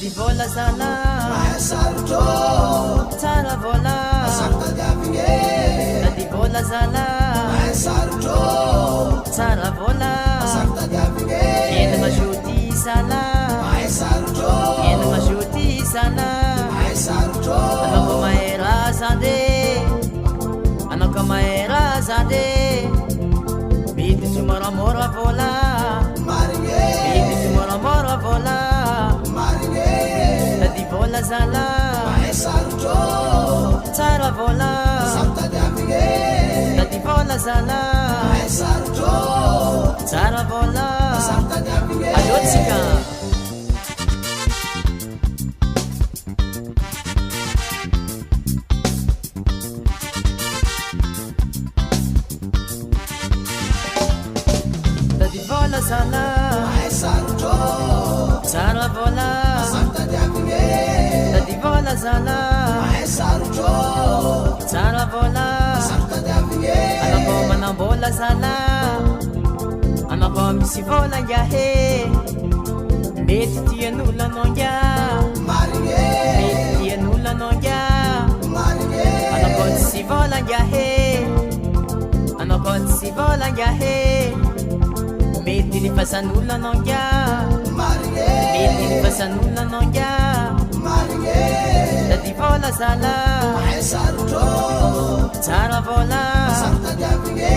Dadi vola zala Maesarto Tsara vola Sakta diavine Dadi vola zala Maesarto Tsara vola Sakta diavine Fiena mashuti sana Maesarto Fiena mashuti sana Maesarto Anak ko mahera zade Anak ko mahera zade Biti sumara-mora vola Marine Biti sumara-mora vola Marine Dadi vola zala Maesarto Tsara vola Sakta diavine Dadi vola zala Maesarto Tsara vola Sakta diavine Ayotsika Dadi vola zala Maesarto Tsara vola Sakta diavine Dadi vola zala Maesarto Tsara vola Sakta diavine Anak ko manambola zala Anak ko misi vola yahe Meti tiyanula nongya Marine Meti tiyanula nongya Marine Anak ko si vola yahe Anak ko si vola yahe Meti ni pasanula nongya Marine Meti ni pasanula nongya Marine Dadi vola zala Maesarto Tsara vola Sakta diavine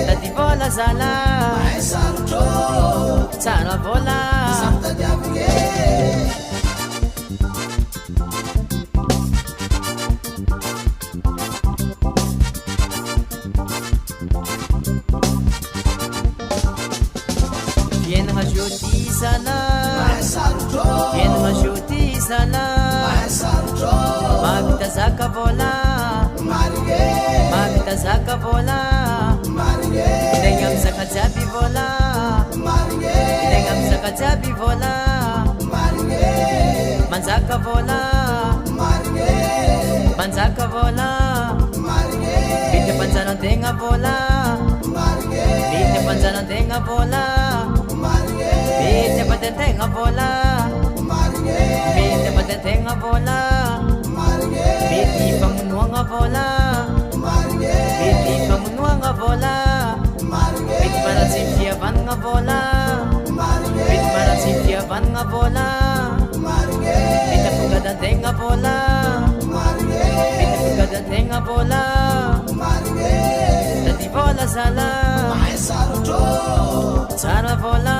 Dadi vola zala Maesarto Tsara vola Sakta diavine Fiena mashuti sana Maesarto Fiena mashuti sana Maesarto Magtazaka vola Marine Magtazaka vola Marine Idengam sa kajabi vola Marine Idengam sa kajabi vola Marine Manzaka vola Marine Manzaka vola Marine Bite panzanan tenga vola Marine Bite panzanan tenga vola Marine Bite patentenga vola Marine Bite patentenga vola Marine Bite pamunuanga vola Marine Bite pamunuanga vola Marine Bite para sifia van nga vola Marine Bite para sifia van nga vola Marine Bite pugada tenga vola Marine Bite pugada tenga vola Marine Dadi vola zala Maesarto Tsara vola